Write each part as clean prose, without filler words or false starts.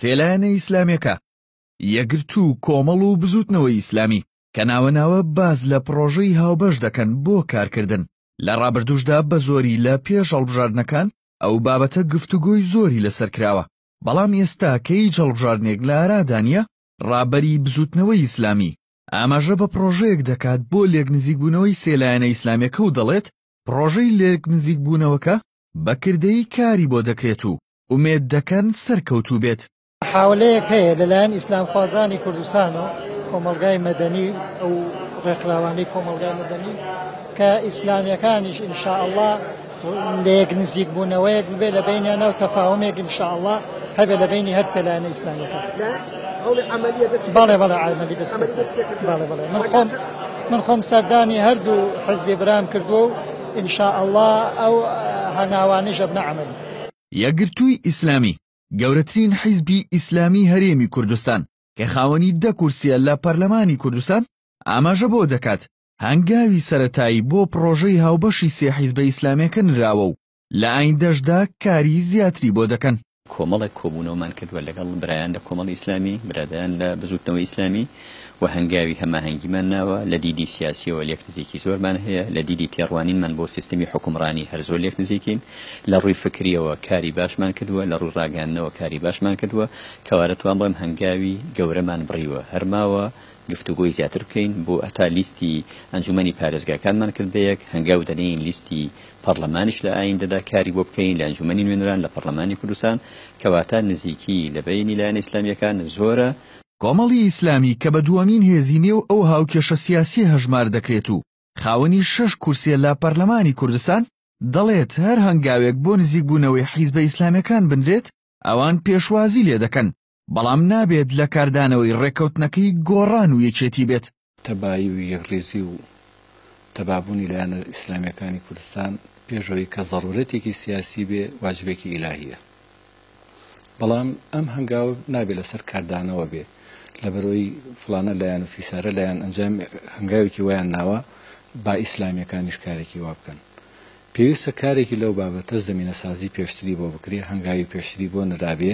سێلایەنە ئیسلامیەکە، یەکگرتوو کۆمەڵ و بزوتنەوەی ئیسلامی کە ناوەناوە باز لە پرۆژەی هاوبەش دەکەن بۆ کارکردن. لە ڕابردووشدا بە زۆری لە پێش هەڵبژاردنەکان ئەو بابەتە گفتوگۆی زۆری لەسەر کراوە، بەڵام ئێستا کە هیچ هەڵبژاردنێک لە ئارادا نییە، ڕابەری بزوتنەوەی ئیسلامی ئاماژە بە پرۆژەیەک دەکات بۆ لێک نزیکبوونەوەی سێلایەنە ئیسلامیەکە و دەڵێت پرۆژەی لێک نزیکبوونەوەکە بەکردەی کاری بۆ دەکرێت و ئومێد دەکەن سەرکەوتوو بێت. حاولەیەک هەیە لەلایەن ئیسلام خوازانی کوردستان و کۆمەلگای مەدەنی ئەو ڕێکخراوانەی کۆمەلگای مەدەنی کە ئیسلامیەکانیش ئینشاءالله لێک نزیکبوونەوەیەک ببێ لە بینیانە و تەفاهمێک ئینشاءالله هەبێ لە بینی هەر سێلایەنە ئیسلامیەکان. بەڵێ عەمەلی دەست بەڵێ من خۆم سەردانی هەردوو حیزبی برام کردووە و ئینشاءالله ئەو هەناوانیش ئەبنە عەمەلی. یەکگرتووی ئیسلامی گەورەترین حیزبی ئیسلامی هەرێمی کوردستان کە خاوەنی 10 کورسیە لە پەرلەمانی کوردستان ئاماژە بۆ دەکات هەنگاوی سەرەتایی بۆ پرۆژەی هاوبەشی سێ حیزبە ئیسلامیەکە نراوە و لە ئایندەشدا کاری زیاتری بۆ دەکەن. کۆمەڵێک کۆبوونەوەمان کردووە لەگەڵ برایان لە کۆمەڵی ئیسلامی، برادران لە بزوتنەوەی ئیسلامی و هەنگاوی هەماهەنگیمان ناوە لە دیدی سیاسیەوە لێک نزیکی زۆرمان هەیە، لە دیدی تێڕوانینمان بۆ سیستەمی حکومڕانی هەر زۆر لێک نزیکین، لە ڕووی فکریەوە کاری باشمان کردووە، لە ڕووی ڕاگەاندنەوە کاری باشمان کردووە، کەوارە توان بڵێم هەنگاوی گەورەمان بڕیوە، هەرماوە گفتوگۆی زیاتر بکەین بۆ ئەتا لیستی ئەنجومەنی پارێزگاکانمان کرد بەیەک، هەنگاو دەنین لیستی پەرلەمانیش لە ئایندەدا کاری بۆ بکەین لە ئەنجومەنی نوێنەران لە پەرلەمانی کوردستان کەواتە نزیکی لە بینی لایەنە ئیسلامیەکان زۆرە. کۆمەڵی ئیسلامی کە بە دووەمین هێزینێ و ئەو هاوکێشە سیاسی هەژمار دەکرێت و خاوەنی 6 کورسیە لە پەرلەمانی کوردستان دەڵێت هەر هەنگاوێک بۆ نزیکبوونەوەی حیزبە ئیسلامیەکان بنرێت ئەوان پێشوازی لێ دەکەن، بەڵام نابێت لە کاردانەوەی ڕێکەوتنەکەی گۆڕان و یەکێتی بێت. تەبایی و یەکڕێزی و تەبابوونی لایەنە ئیسلامیەکانی کوردستان پێشەوەی کە ضرورەتێکی سیاسی بێ واجبێکی ئیلاهیە، بەڵام ئەم هەنگاو نابێت لەسەر کاردانەوە بێ لەبەرەوەی فلانە لایەن و فیسارە لایەن ئەنجام هەنگاوێکی وایان ناوە با ئیسلامیەکانیش کارێکی وا بکەن. پێویستە کارێکی لەو بابەتە زمینە سازی پێشتری بۆ بکرێ، هەنگاوی پێشتری بۆ نەدابێ،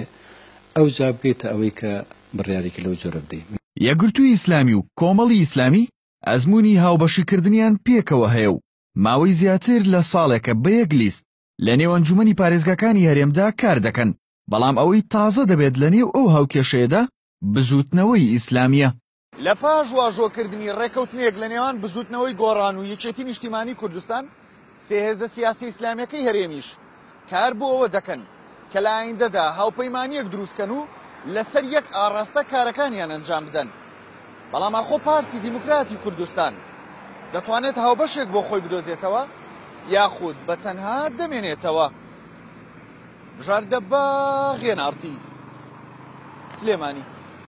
ئەو جا بگەیتە ئەوەی کە بڕیارێکی لەو جۆرە بدەین. یەکگرتووی ئیسلامی و کۆمەڵی ئیسلامی ئەزموونی هاوبەشیکردنیان پێکەوە هەیە و ماوەی زیاتر لە ساڵێکە بە یەک لیست لە نێو ئەنجومەنی پارێزگاکانی هەرێمدا کار دەکەن، بەڵام ئەوەی تازە دەبێت لە نێو ئەو هاوکێشەیەدا بزوتنەوەی ئیسلامیە. لە پاش واژۆکردنی ڕێکەوتنێک لە نێوان بزوتنەوەی گۆڕان و یەکێتی نیشتیمانی کوردستان، سێ هێزە سیاسی ئیسلامیەکەی هەرێمیش کار بۆ ئەوە دەکەن کە لە ئایندەدا هاوپەیمانیەک دروستکەن و لەسەر یەک ئاڕاستە کارەکانیان ئەنجام بدەن. بەڵام ئاخۆ پارتی دیموکراتی کوردستان دەتوانێت هاوبەشێک بۆ خۆی بدۆزێتەوە یاخود بە تەنها دەمێنێتەوە. ژاردەباغ هێنارتی سلێمانی.